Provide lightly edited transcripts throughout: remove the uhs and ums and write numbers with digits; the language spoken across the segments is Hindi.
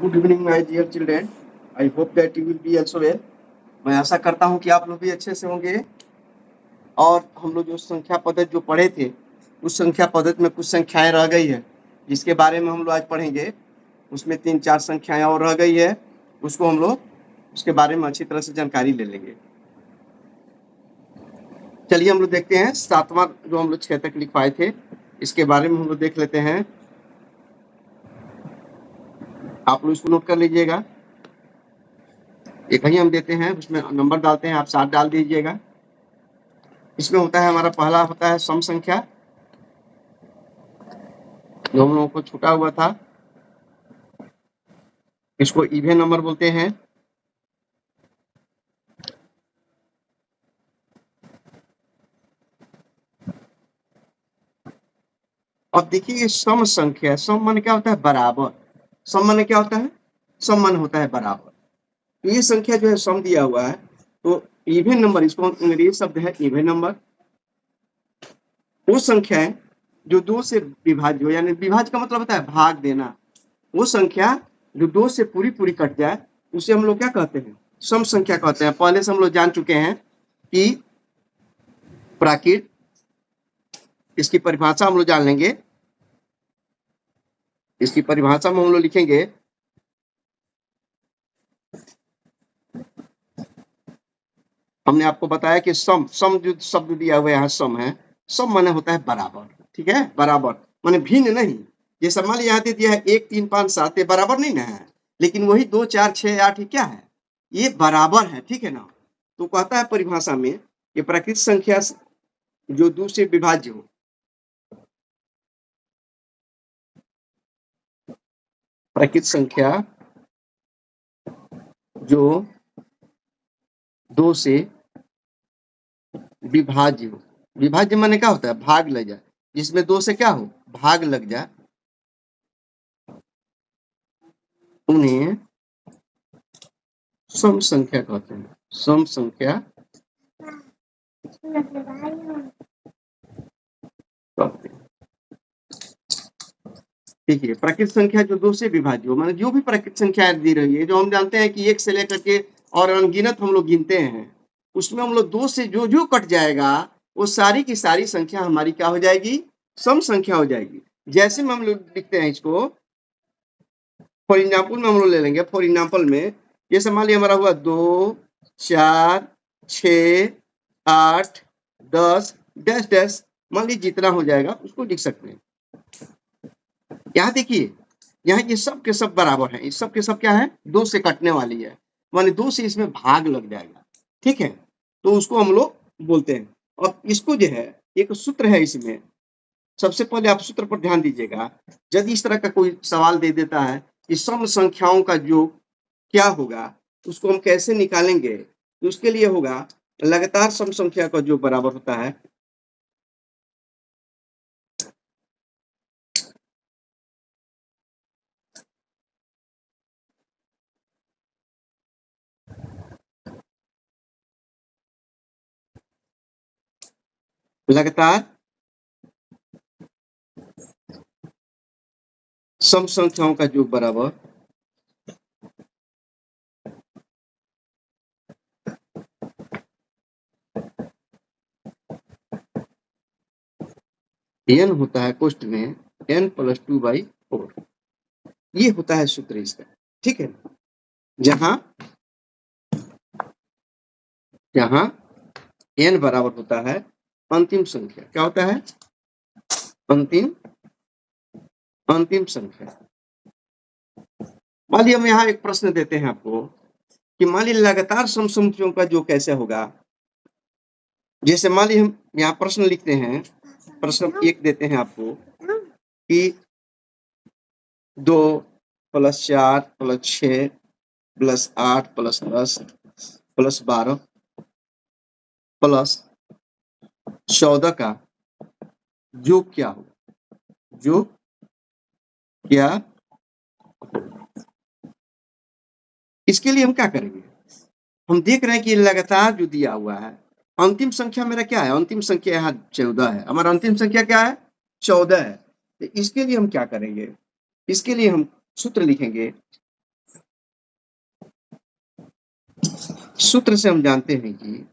Good evening my dear children. I hope that you will be also well. मैं आशा करता हूँ कि आप लोग भी अच्छे से होंगे। और हम लोग जो संख्या पद्धति जो पढ़े थे, उस संख्या पद्धति में कुछ संख्याएं रह गई है, जिसके बारे में हम लोग आज पढ़ेंगे। उसमें 3-4 संख्याएं और रह गई है, उसको हम लोग उसके बारे में अच्छी तरह से जानकारी ले लेंगे। चलिए हम लोग देखते हैं 7वां जो हम लोग 6 तक लिखवाए थे, इसके बारे में हम लोग देख लेते हैं। आप लोग इसको नोट कर लीजिएगा। एक ही हम देते हैं, उसमें नंबर डालते हैं, आप 7 डाल दीजिएगा। इसमें होता है हमारा पहला होता है सम संख्या, जो हम लोगों को छूटा हुआ था। इसको इवन नंबर बोलते हैं। अब देखिए ये सम संख्या, सम माने क्या होता है? बराबर। सम माने क्या होता है? सम माने होता है बराबर। तो ये संख्या जो है सम दिया हुआ है, तो इवन नंबर, इसको अंग्रेजी शब्द है इवन नंबर। वो संख्या है जो 2 से विभाज्य हो, यानी विभाज्य का मतलब होता है भाग देना। वो संख्या जो 2 से पूरी पूरी कट जाए, उसे हम लोग क्या कहते हैं? सम संख्या कहते हैं। पहले से हम लोग जान चुके हैं कि प्राकृत, इसकी परिभाषा हम लोग जान लेंगे। इसकी परिभाषा में हम लोग लिखेंगे हमने आपको बताया कि सम जो शब्द दिया हुआ है सम है, सम माने होता है बराबर। ठीक है, बराबर माने भिन्न नहीं। जैसे मान लीजिए यहाँ दे दिया है 1 3 5 7, ये बराबर नहीं ना है, लेकिन वही 2 4 6 8 क्या है? ये बराबर है। ठीक है ना? तो कहता है परिभाषा में कि प्राकृत संख्या जो 2 से विभाज्य हो, प्राकृत संख्या जो 2 से विभाज्य हो। विभाज्य माने क्या होता है? भाग लग जाए। जिसमें 2 से क्या हो? भाग लग जाए, उन्हें सम संख्या कहते हैं। सम संख्या कहते हैं। ठीक है, प्राकृत संख्या जो 2 से विभाज्य हो, माने जो भी प्राकृत संख्या दी रही है, जो हम जानते हैं कि 1 से लेकर के और अनगिनत हम लोग गिनते हैं, उसमें हम लोग 2 से जो जो कट जाएगा, वो सारी की सारी संख्या हमारी क्या हो जाएगी? सम संख्या हो जाएगी। जैसे में हम लोग लिखते हैं इसको, फॉर एग्जाम्पल में हम लोग ले लेंगे। फॉर एग्जाम्पल में जैसे मान लिया हमारा हुआ 2 4 6 8 10 डैश डैश, मान लीजिए जितना हो जाएगा उसको लिख सकते हैं। यहाँ देखिए, यहाँ ये सब के सब बराबर है। इस सब के सब क्या है? 2 से कटने वाली है, माने 2 से इसमें भाग लग जाएगा। ठीक है, तो उसको हम लोग बोलते हैं। और इसको जो है, एक सूत्र है इसमें। सबसे पहले आप सूत्र पर ध्यान दीजिएगा। यदि इस तरह का कोई सवाल दे देता है कि सम संख्याओं का योग क्या होगा, उसको हम कैसे निकालेंगे, तो उसके लिए होगा लगातार सम संख्या का योग बराबर होता है लगातार सम संख्याओं का योग बराबर n होता है कोष्ठ में n + 2/4। ये होता है सूत्र इसका। ठीक है, जहां n बराबर होता है अंतिम संख्या। क्या होता है? अंतिम संख्या। मान लीजिए हम यहाँ एक प्रश्न देते हैं आपको कि मान लीजिए लगातार सम संख्याओं का योग कैसे होगा। जैसे मान लीजिए हम यहाँ प्रश्न लिखते हैं, प्रश्न 1 देते हैं आपको कि 2 + 4 + 6 + 8 + 10 + 12 + 14 का योग क्या हो? योग क्या? इसके लिए हम क्या करेंगे? हम देख रहे हैं कि लगातार जो दिया हुआ है, अंतिम संख्या मेरा क्या है? अंतिम संख्या यहाँ 14 है। हमारा अंतिम संख्या क्या है? 14 है। तो इसके लिए हम क्या करेंगे? इसके लिए हम सूत्र लिखेंगे सूत्र से हम जानते हैं कि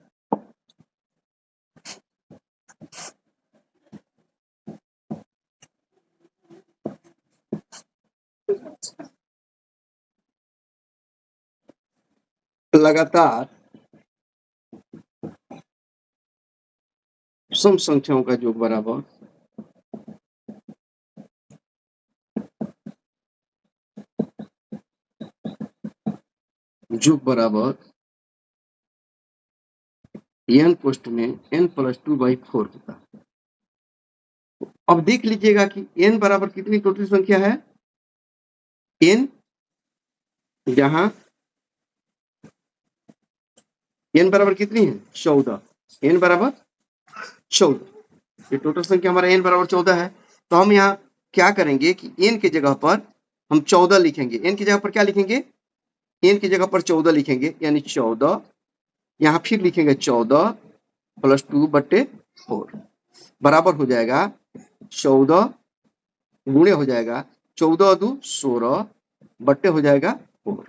लगातार सम संख्याओं का योग बराबर n कोष्ट में n+2/4 होता है। अब देख लीजिएगा कि n बराबर कितनी टोटल संख्या है। n यहाँ n बराबर कितनी है 14, n बराबर 14, ये टोटल संख्या हमारा n बराबर 14 है। तो हम यहाँ क्या करेंगे कि n की जगह पर हम 14 लिखेंगे। n की जगह पर क्या लिखेंगे, n की जगह पर 14 लिखेंगे, यानी 14 यहाँ फिर लिखेंगे 14 + 2/4 बराबर हो जाएगा 14 गुणे हो जाएगा 14 × 2 = 16 बट्टे हो जाएगा 4।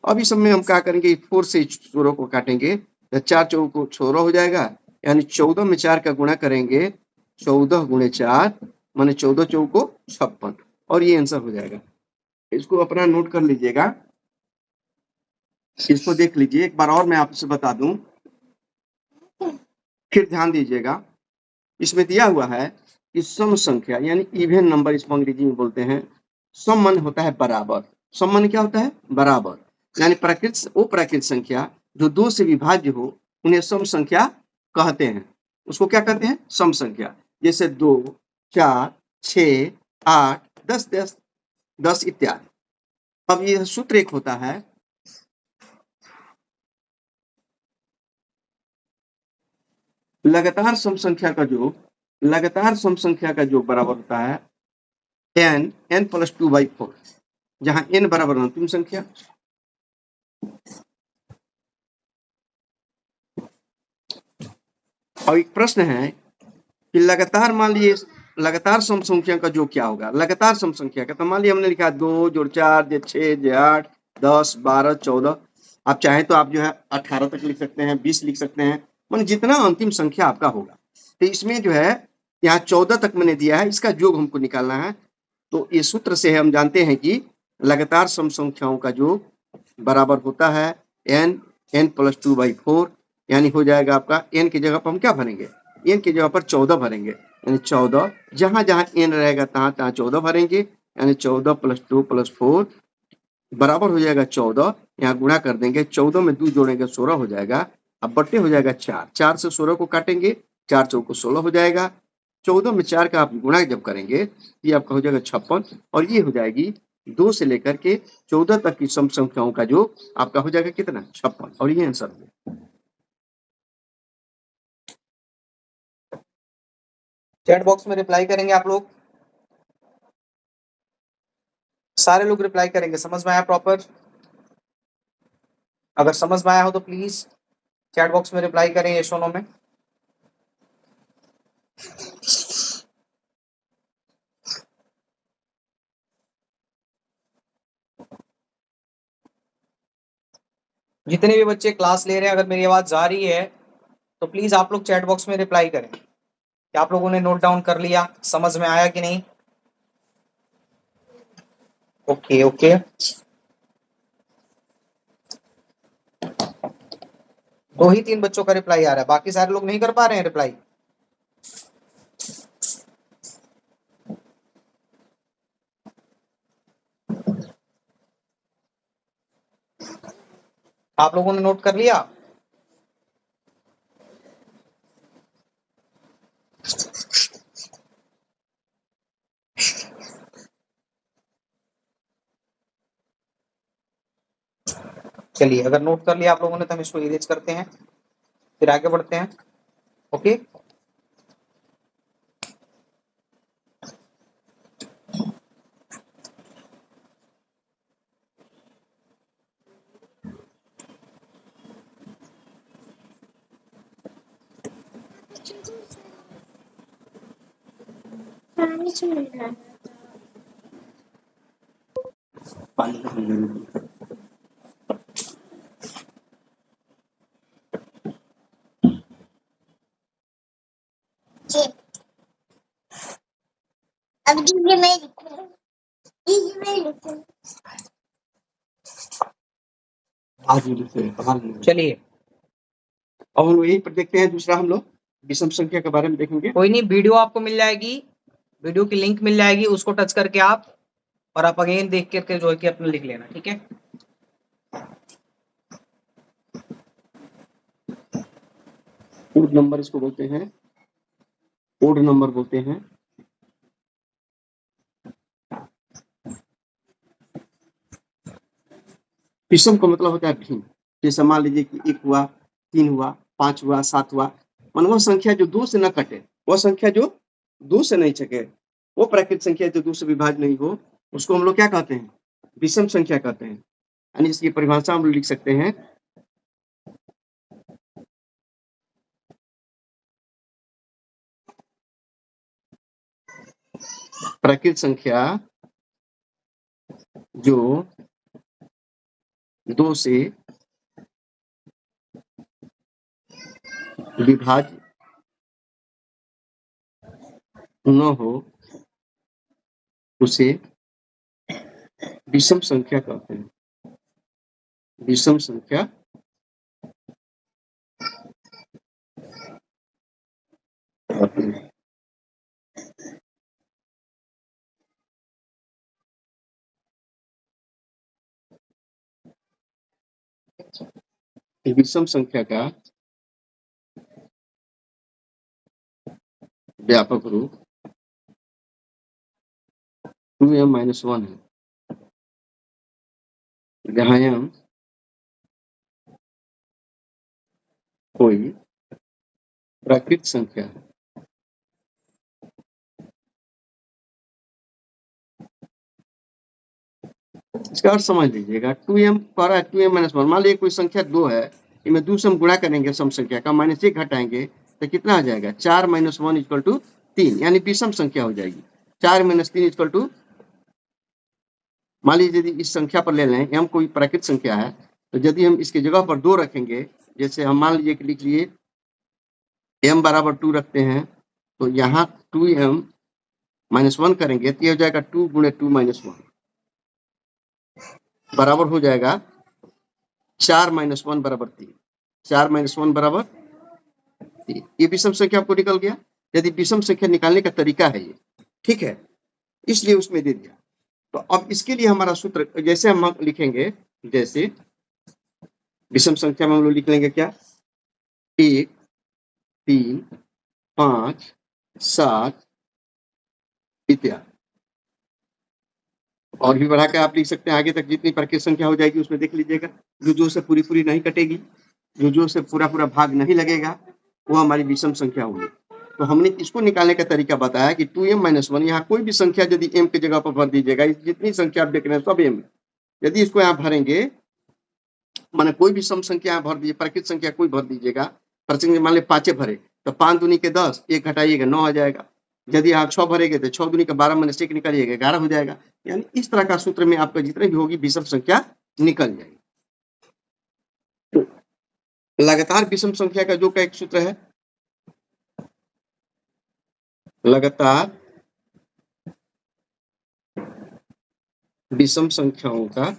अब इस समय हम क्या करेंगे, 4 से 16 को काटेंगे तो 4 चौको 16 हो जाएगा, यानी 14 में 4 का गुणा करेंगे 14 × 4 माने 14 चौको 56 और ये आंसर हो जाएगा। इसको अपना नोट कर लीजिएगा, इसको देख लीजिए। एक बार और मैं आपसे बता दूं, फिर ध्यान दीजिएगा। इसमें दिया हुआ है कि सम संख्या यानी इवन नंबर, इसको अंग्रेजी में बोलते हैं। सम माने होता है बराबर। सम माने क्या होता है, बराबर। यानी प्राकृत संख्या जो 2 से विभाज्य हो उन्हें सम संख्या कहते हैं। उसको क्या कहते हैं, सम संख्या। जैसे 2, 4, 6, 8, 10 इत्यादि। अब ये सूत्र एक होता है लगातार सम संख्या का योग बराबर होता है n+2/4, जहां n बराबर अंतिम संख्या। और एक प्रश्न है कि लगातार, मान लीजिए लगातार सम संख्या का योग क्या होगा। लगातार सम संख्या का, तो मान लीजिए हमने लिखा 2 + 4 + 6 + 8 10 12 14। आप चाहे तो आप जो है 18 तक लिख सकते हैं, 20 लिख सकते हैं, मान जितना अंतिम संख्या आपका होगा। तो इसमें जो है यहाँ 14 तक मैंने दिया है, इसका योग हमको निकालना है। तो इस सूत्र से हम जानते हैं कि लगातार सम संख्याओं का योग बराबर होता है n+2/4, यानी हो जाएगा आपका n की जगह पर हम क्या भरेंगे, n की जगह पर 14 भरेंगे, यानी 14 जहां जहां n रहेगा तहां तहां 14 भरेंगे, यानी 14 + 2 + 4 बराबर हो जाएगा 14। यहाँ गुणा कर देंगे, 14 में 2 जोड़ेंगे 16 हो जाएगा। अब बट्टे हो जाएगा 4, 4 से 16 को काटेंगे, 4 चौको 16 हो जाएगा। 14 में 4 का आप गुणा जब करेंगे ये आपका हो जाएगा 56 और ये हो जाएगी 2 से लेकर के 14 तक की सम संख्याओं का जो आपका हो जाएगा कितना, 56, और ये आंसर है। चैट बॉक्स में रिप्लाई करेंगे आप लोग, सारे लोग रिप्लाई करेंगे। समझ में आया प्रॉपर? अगर समझ में आया हो तो प्लीज चैट बॉक्स में रिप्लाई करें यस और नो में। जितने भी बच्चे क्लास ले रहे हैं, अगर मेरी आवाज जा रही है तो प्लीज आप लोग चैट बॉक्स में रिप्लाई करें कि आप लोगों ने नोट डाउन कर लिया, समझ में आया कि नहीं। ओके ओके, 2 ही 3 बच्चों का रिप्लाई आ रहा है, बाकी सारे लोग नहीं कर पा रहे हैं रिप्लाई। आप लोगों ने नोट कर लिया? चलिए, अगर नोट कर लिया आप लोगों ने तो हम इसको इरेज करते हैं, फिर आगे बढ़ते हैं। ओके, अब दीजिए मैं लिखूं, दीजिए मैं लिखूं। आज भी लिखते हैं, कमाल नहीं है। चलिए अब हम यहीं पर देखते हैं दूसरा, हम लोग विषम संख्या के बारे में देखेंगे। कोई नहीं, वीडियो आपको मिल जाएगी, वीडियो की लिंक मिल जाएगी, उसको टच करके आप और आप अगेन देख करके जो है कि अपना लिख लेना, ठीक है। ओड नंबर इसको बोलते हैं, ओड नंबर बोलते हैं। विषम का मतलब होता है भिन्न। जैसे मान लीजिए कि 1 हुआ, 3 हुआ, 5 हुआ, 7 हुआ, मन वो संख्या जो 2 से न कटे, वह संख्या जो 2 से नहीं छके, वो प्राकृत संख्या जो 2 से विभाज्य नहीं हो, उसको हम लोग क्या कहते हैं? विषम संख्या कहते हैं। यानी इसकी परिभाषा हम लोग लिख सकते हैं, प्राकृत संख्या जो 2 से विभाज्य न हो, उसे विषम संख्या कहते हैं। विषम संख्या कहते हैं। विषम संख्या का व्यापक रूप 2m-1 है, जहाँ m कोई प्राकृत संख्या है। इसका अर्थ समझ लीजिएगा, 2m कह रहा है 2m-1। मान लीजिए कोई संख्या 2 है, इनमें 2 से हम गुणा करेंगे सम संख्या का, -1 घटाएंगे तो कितना आ जाएगा? 4 - 1 = 3, यानी विषम संख्या हो जाएगी। 4 - 3 = मान लीजिए यदि इस संख्या पर ले लें, m कोई प्राकृत संख्या है, तो यदि हम इसकी जगह पर 2 रखेंगे, जैसे हम मान लीजिए कि लिख लिए m = 2 रखते हैं, तो यहाँ 2m-1 करेंगे तो ये हो जाएगा 2 × 2 - 1 बराबर हो जाएगा 4 - 1 = 3। 4 - 1 = 3। ये विषम संख्या आपको निकल गया। यदि विषम संख्या निकालने का तरीका है ये, ठीक है, इसलिए उसमें दे दिया। तो अब इसके लिए हमारा सूत्र जैसे हम लिखेंगे, जैसे विषम संख्या में हम लोग लिख लेंगे क्या? 1, 3, 5, 7 इत्यादि। और भी बढ़ा के आप लिख सकते हैं, आगे तक जितनी प्राकृत संख्या हो जाएगी उसमें देख लीजिएगा। जो से पूरी नहीं कटेगी, जो से पूरा भाग नहीं लगेगा, वो हमारी विषम संख्या होगी। तो हमने इसको निकालने का तरीका बताया कि 2m-1, यहाँ कोई भी संख्या यदि m की जगह पर भर दीजिएगा, जितनी संख्या आप देख रहे हैं सब m है। यदि इसको यहाँ भरेंगे, माने कोई भी सम संख्या यहाँ भर दीजिए, प्राकृत संख्या कोई भर दीजिएगा, प्रसंग मान लीजिए 5 भरे तो 5 दूनी के 10, 1 घटाइएगा 9 आ जाएगा। यदि आप 6 भरेंगे तो 6 दूनी के 12 में से 1 निकालिएगा 11 हो जाएगा। यानी इस तरह का सूत्र में आपका जितने भी होगी विषम संख्या निकल जाएगी। तो लगातार विषम संख्या का जो का एक सूत्र है, लगातार विषम संख्याओं का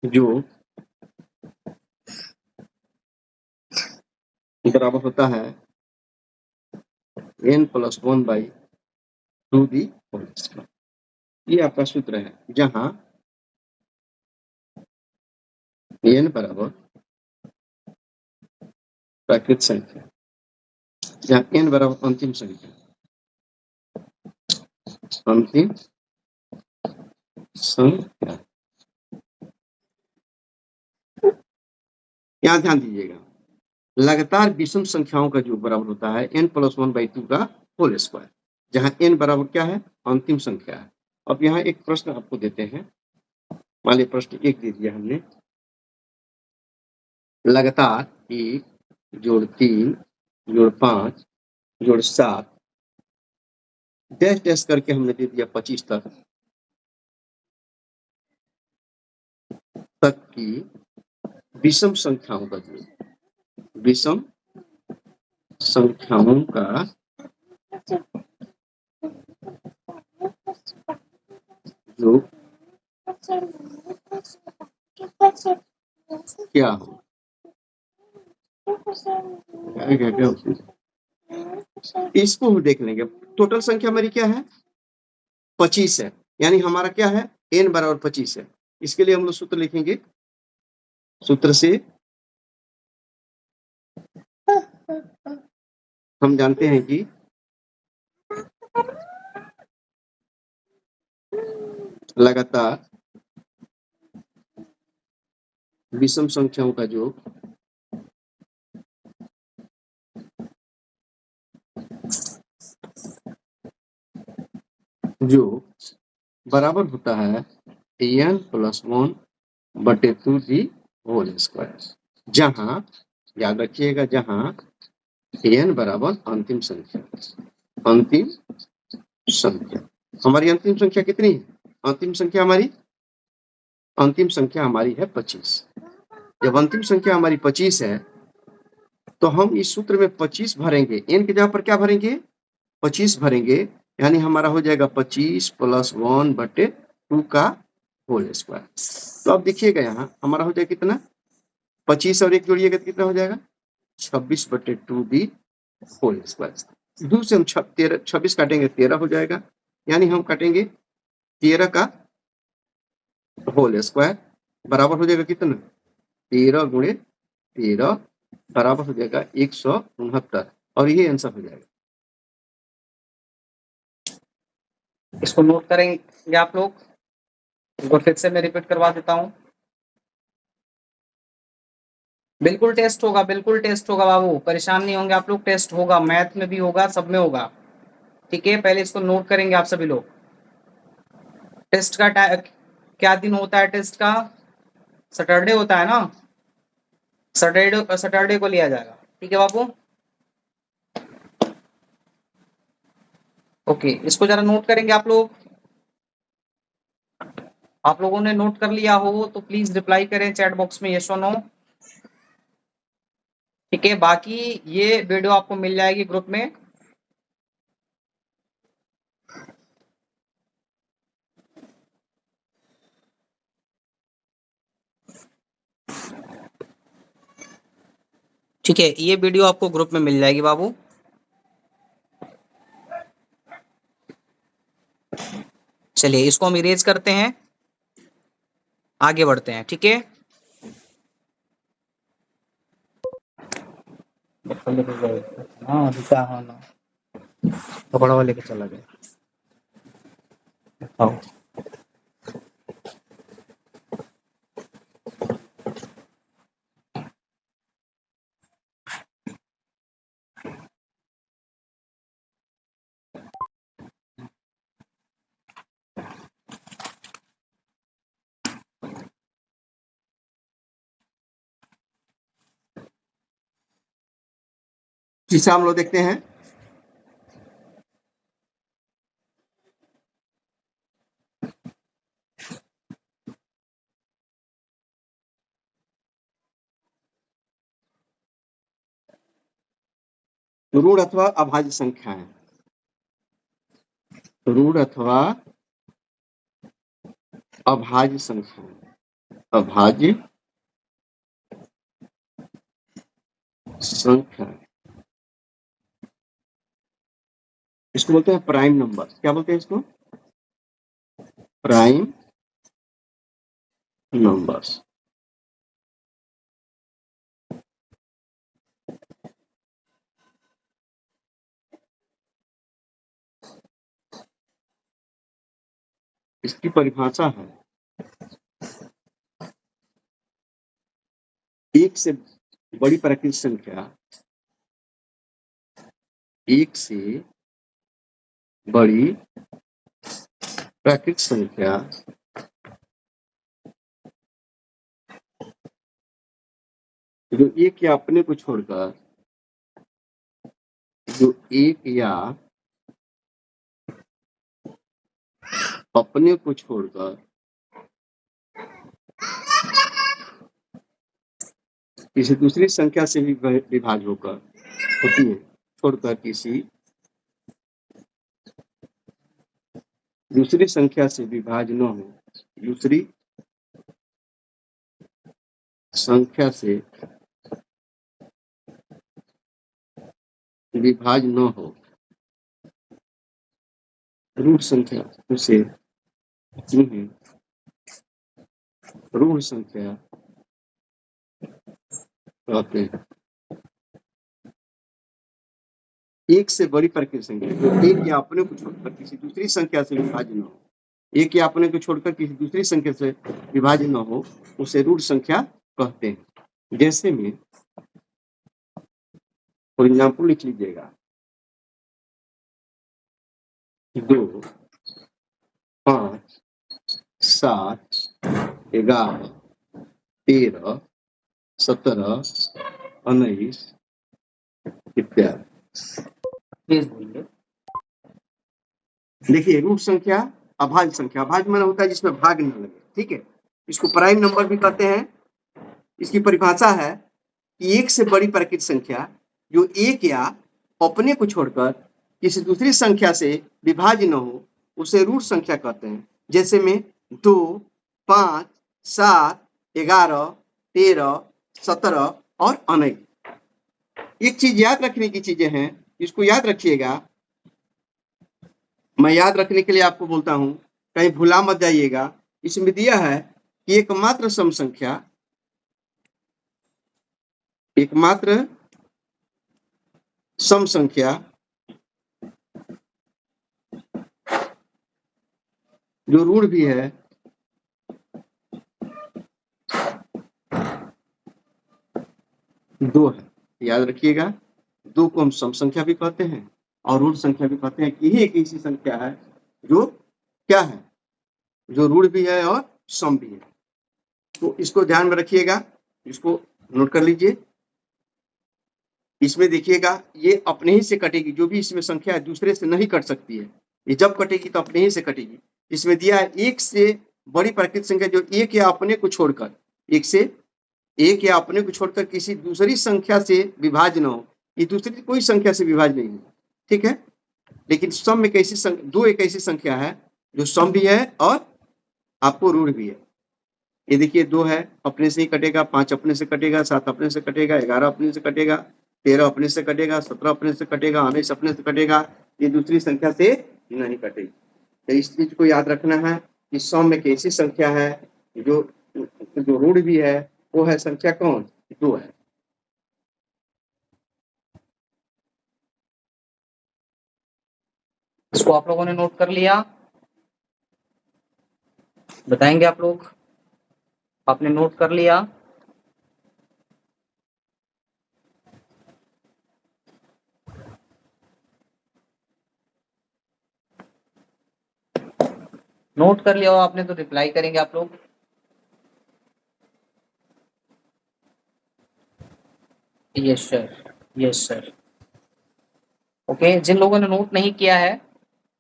जो बराबर होता है n+1/2। ये आपका सूत्र है, जहां n बराबर प्राकृत संख्या, जहां n बराबर अंतिम संख्या, अंतिम संख्या। यहाँ ध्यान दीजिएगा, लगातार विषम संख्याओं का जो बराबर होता है n+1/2 का होल स्क्वायर, जहां n बराबर क्या है? अंतिम संख्या है। अब यहाँ एक प्रश्न आपको देते हैं, मान लीजिए प्रश्न 1 दे दिया हमने, लगातार 1 + 3 + 5 + 7 डैश डैश करके हमने दे दिया 25 तक की विषम संख्याओं का जो विषम संख्याओं का जो क्या हो, क्या इसको हम देख लेंगे। टोटल संख्या हमारी क्या है? 25 है, यानी हमारा क्या है? n बराबर 25 है। इसके लिए हम लोग सूत्र लिखेंगे। सूत्र से हम जानते हैं कि लगातार विषम संख्याओं का योग जो बराबर होता है n + 1/2 की होल स्क्वायर, जहां याद रखिएगा, जहां n बराबर अंतिम संख्या। अंतिम संख्या हमारी अंतिम संख्या कितनी है? अंतिम संख्या हमारी है 25। जब अंतिम संख्या हमारी 25 है तो हम इस सूत्र में 25 भरेंगे। n की जगह पर क्या भरेंगे? 25 भरेंगे, यानी हमारा हो जाएगा 25 + 1/2 का होल स्क्वायर। तो अब देखिएगा यहाँ हमारा हो जाएगा कितना? 25 और 1 जोड़िएगा तो कितना हो जाएगा? 26/2 की होल स्क्वायर। 2 से हम 26 काटेंगे 13 हो जाएगा, यानी हम काटेंगे 13 का होल स्क्वायर बराबर हो जाएगा कितना? 13 × 13 बराबर हो जाएगा 169, और ये आंसर हो जाएगा। इसको नोट करेंगे आप लोग। एक बार फिर से मैं रिपीट करवा देता हूँ। बिल्कुल टेस्ट होगा, बिल्कुल टेस्ट होगा बाबू, परेशान नहीं होंगे आप लोग। टेस्ट होगा, मैथ में भी होगा, सब में होगा, ठीक है। पहले इसको नोट करेंगे आप सभी लोग। टेस्ट का क्या दिन होता है? टेस्ट का सैटरडे होता है ना, सैटरडे को लिया जाएगा, ठीक है बाबू। ओके, इसको जरा नोट करेंगे आप लोग। आप लोगों ने नोट कर लिया हो तो प्लीज रिप्लाई करें चैट बॉक्स में यस और नो, ठीक है। बाकी ये वीडियो आपको मिल जाएगी ग्रुप में। ठीक है, ये वीडियो आपको ग्रुप में मिल जाएगी बाबू। चलिए इसको हम इरेज करते हैं, आगे बढ़ते हैं, ठीक है। हाँ तो बड़ा लेके चला गया। तीसरा हम लोग देखते हैं ऋण अथवा अभाज्य संख्या है। ऋण अथवा अभाज्य संख्या, अभाज्य संख्या, इसको बोलते हैं प्राइम नंबर। क्या बोलते हैं इसको? Prime numbers. इसकी परिभाषा है एक से बड़ी प्राकृतिक संख्या, एक से बड़ी प्राकृतिक संख्या जो एक या अपने को छोड़कर, जो एक या अपने को छोड़कर किसी दूसरी संख्या से भी विभाज्य होकर होती है छोड़कर किसी दूसरी संख्या से विभाज्य न हो, दूसरी संख्या से विभाज्य न हो, ऋण संख्या उसे ऋण संख्या कहते हैं। एक से बड़ी प्राकृतिक संख्या जो एक या अपने को छोड़कर किसी दूसरी संख्या से विभाज्य न हो, एक या अपने को छोड़कर किसी दूसरी संख्या से विभाज्य न हो, उसे ऋण संख्या कहते हैं। जैसे में फॉर एग्जाम्पल लिख लीजिएगा 2, 5, 7, 11, 13, 17, 19 इत्यादि। प्लीज बोलिए। देखिए रूट संख्या अभाज्य संख्या, अभाज्य माना होता है जिसमें भाग नहीं लगे, ठीक है। इसको प्राइम नंबर भी कहते हैं। इसकी परिभाषा है कि एक से बड़ी प्राकृतिक संख्या जो एक या अपने को छोड़कर किसी दूसरी संख्या से विभाज्य न हो, उसे रूट संख्या कहते हैं। जैसे में 2, 5, 7, 11, 13, 17 और 19। एक चीज याद रखने की चीजें हैं, इसको याद रखिएगा। मैं याद रखने के लिए आपको बोलता हूं, कहीं भुला मत जाइएगा। इसमें दिया है कि एकमात्र सम संख्या, एकमात्र सम संख्या जो ऋण भी है दो है। याद रखिएगा, दो को हम सम संख्या भी कहते हैं और ऋण संख्या भी कहते हैं कि यही एक ऐसी संख्या है जो क्या है, जो ऋण भी है और सम भी है। तो इसको ध्यान में रखिएगा, इसको नोट कर लीजिए। इसमें देखिएगा ये अपने ही से कटेगी, जो भी इसमें संख्या है दूसरे से नहीं कट सकती है। ये जब कटेगी तो अपने ही से कटेगी। इसमें दिया है एक से बड़ी प्राकृतिक संख्या जो एक या अपने को छोड़कर, एक या अपने को छोड़कर किसी दूसरी संख्या से विभाज्य न हो। ये दूसरी कोई संख्या से विभाज्य नहीं है, ठीक है। लेकिन सम में कैसी दो एक ऐसी संख्या है जो सम भी है और आपको ऋण भी है। ये देखिए 2 है, अपने से ही कटेगा, 5 अपने से कटेगा, 7 अपने से कटेगा, 11 अपने से कटेगा, 13 अपने से कटेगा, 17 अपने से कटेगा, 19 अपने से कटेगा। ये दूसरी संख्या से नहीं कटेगी। तो इस चीज को याद रखना है कि सम में कैसी संख्या है जो ऋण भी है, वो है संख्या कौन, 2 है। इसको आप लोगों ने नोट कर लिया? बताएंगे आप लोग, आपने नोट कर लिया? नोट कर लिया हो आपने तो रिप्लाई करेंगे आप लोग। Yes sir, yes sir. Okay, जिन लोगों ने नोट नहीं किया है,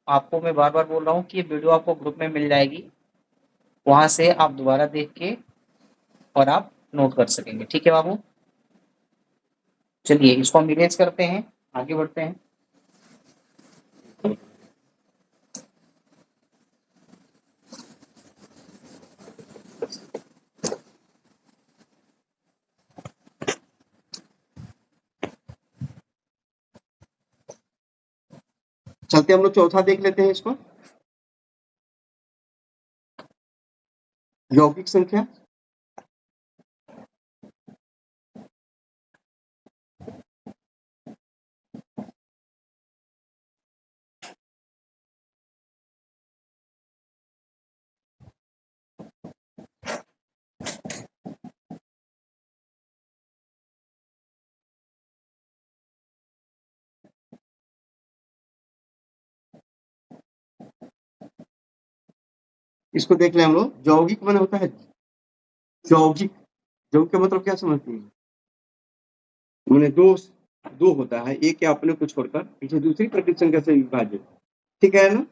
आपको मैं बार बार बोल रहा हूँ कि ये वीडियो आपको ग्रुप में मिल जाएगी, वहां से आप दोबारा देख के और आप नोट कर सकेंगे। ठीक है बाबू, चलिए इसको हम इरेज करते हैं, आगे बढ़ते हैं। चलते हम लोग चौथा देख लेते हैं। इसको यौगिक संख्या, इसको देख ले हम लोग। यौगिक माने होता है यौगिक, यौगिक का मतलब क्या समझते हैं, मैंने दो होता है, एक या अपने को छोड़कर पीछे दूसरी प्राकृतिक संख्या से विभाजित, ठीक है ना,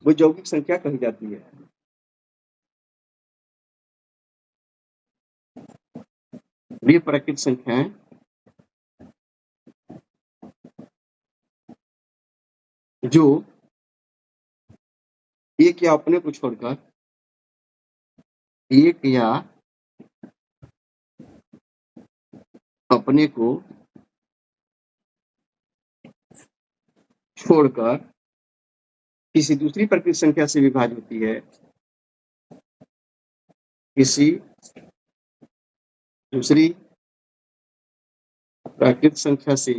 वो यौगिक संख्या कही जाती है। वे प्राकृतिक संख्याएं जो एक या अपने को छोड़कर एक या अपने को छोड़कर किसी दूसरी प्राकृतिक संख्या से विभाज्य होती है, किसी दूसरी प्राकृतिक संख्या से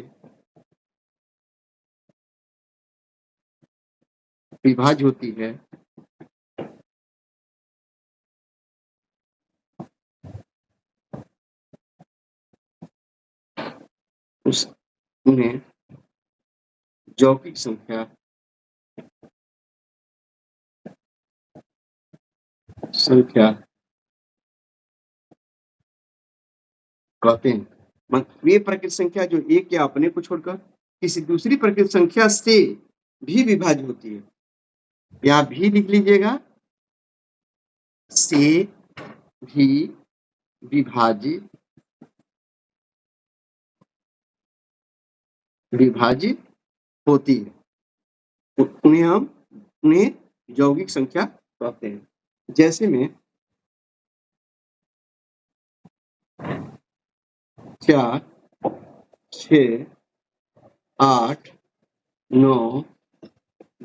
विभाज्य होती है, उस उन्हें यौगिक संख्या कहते हैं। वे प्राकृतिक संख्या जो एक या अपने को छोड़कर किसी दूसरी प्राकृतिक संख्या से भी विभाज्य होती है। यहाँ भी लिख लीजिएगा, से भी विभाज्य होती है। उन्हें यौगिक संख्या कहते हैं। जैसे में 4, 6, 8, 9,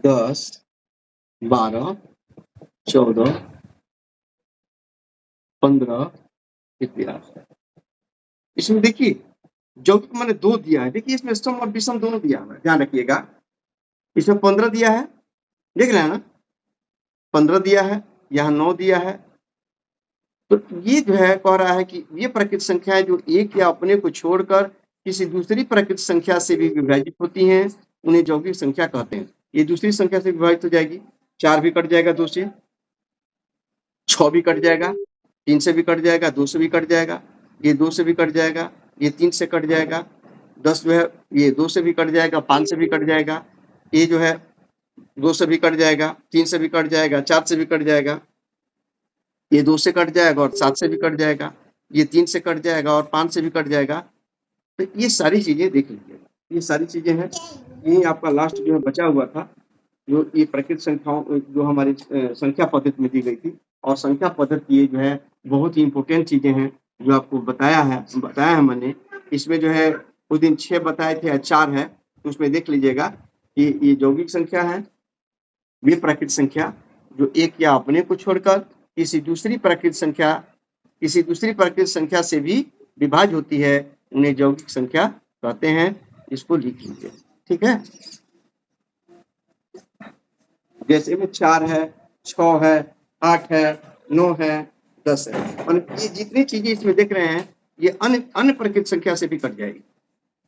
10, 12, 14, 15 इत्यादि। इसमें देखिए यौगिक मैंने 2 दिया है। देखिए इसमें सम और विषम दोनों दिया हुआ है, ध्यान रखिएगा। इसमें 15 दिया है, देख रहे हैं ना, 15 दिया है, यहाँ 9 दिया है। तो ये जो है कह रहा है कि ये प्राकृतिक संख्याएं जो एक या अपने को छोड़कर किसी दूसरी प्राकृतिक संख्या से भी विभाजित होती हैं, उन्हें यौगिक संख्या कहते हैं। ये दूसरी संख्या से विभाजित हो जाएगी, 4 भी कट जाएगा 2 से, 6 भी कट जाएगा, 3 से भी कट जाएगा, 2 से भी कट जाएगा, ये 2 से भी कट जाएगा, ये 3 से कट जाएगा, 10 जो है ये 2 से भी कट जाएगा, 5 से भी कट जाएगा, ये जो है 2 से भी कट जाएगा, 3 से भी कट जाएगा, 4 से भी कट जाएगा, ये 2 से कट जाएगा और 7 से भी कट जाएगा, ये 3 से कट जाएगा और 5 से भी कट जाएगा। तो ये सारी चीजें देख लीजिएगा, ये सारी चीजें हैं। यही आपका लास्ट जो है बचा हुआ था, जो ये प्राकृतिक संख्याओं जो हमारी संख्या पद्धति में दी गई थी। और संख्या पद्धति ये जो है बहुत ही इंपॉर्टेंट चीजें हैं जो आपको बताया है मैंने। इसमें जो है उस दिन 6 बताए थे या 4 है, तो उसमें देख लीजिएगा कि ये यौगिक संख्या है, वे प्राकृतिक संख्या जो एक या अपने को छोड़कर किसी दूसरी प्राकृतिक संख्या से भी विभाज्य होती है, उन्हें यौगिक संख्या कहते हैं। इसको लिख लीजिए, ठीक है। जैसे में 4 है, 6 है, 8 है, 9 है, 10 है, और ये जितनी चीजें इसमें देख रहे हैं ये अन्य प्राकृतिक संख्या से भी कट जाएगी।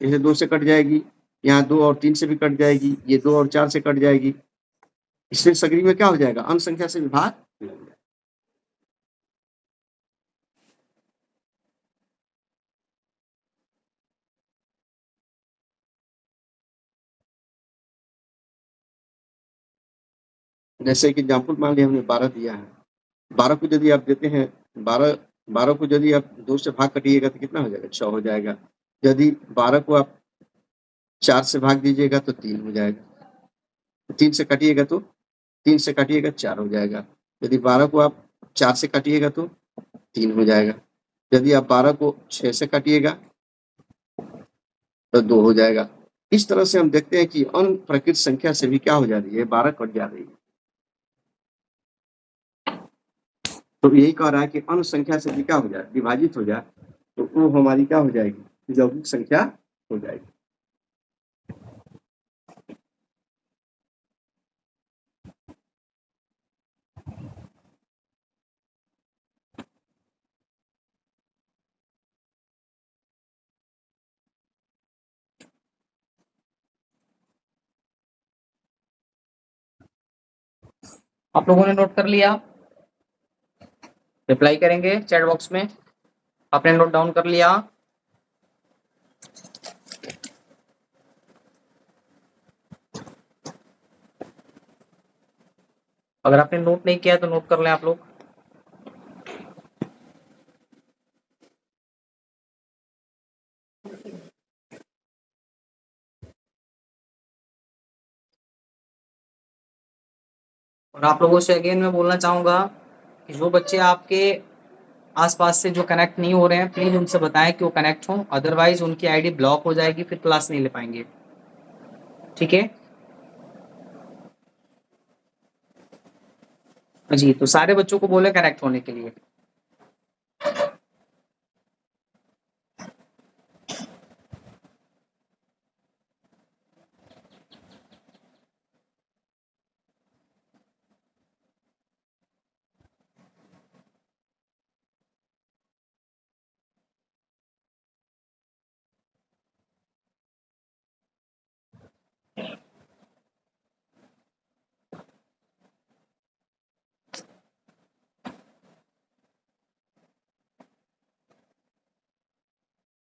जैसे 2 से कट जाएगी, यहाँ 2 और 3 से भी कट जाएगी, ये 2 और 4 से कट जाएगी। इससे सगरी में क्या हो जाएगा, अन्य संख्या से विभाग। जैसे कि एग्जाम्पल मान लिया हमने 12 दिया है, 12 को यदि आप देते हैं, 12 को यदि आप 2 से भाग कटिएगा तो कितना हो जाएगा, 6 हो जाएगा। यदि 12 को आप 4 से भाग दीजिएगा तो 3 हो जाएगा, 3 से काटिएगा तो 3 से काटिएगा 4 हो जाएगा। यदि 12 को आप 4 से काटिएगा तो 3 हो जाएगा। यदि आप 12 को 6 से काटिएगा तो 2 हो जाएगा। इस तरह से हम देखते हैं कि अन्य प्राकृतिक संख्या से भी क्या हो जा रही है, 12 कट जा रही है। तो यही कह रहा है कि अन्य संख्या से भी क्या हो जाए, विभाजित हो जाए, तो वो हमारी क्या हो जाएगी, यौगिक संख्या हो जाएगी। आप लोगों ने नोट कर लिया? रिप्लाई करेंगे चैट बॉक्स में। आपने नोट डाउन कर लिया? अगर आपने नोट नहीं किया तो नोट कर लें आप लोग। और आप लोगों से अगेन मैं बोलना चाहूंगा कि जो बच्चे आपके आसपास से जो कनेक्ट नहीं हो रहे हैं, प्लीज उनसे बताएं कि वो कनेक्ट हों, अदरवाइज उनकी आईडी ब्लॉक हो जाएगी, फिर क्लास नहीं ले पाएंगे। ठीक है जी, तो सारे बच्चों को बोले कनेक्ट होने के लिए।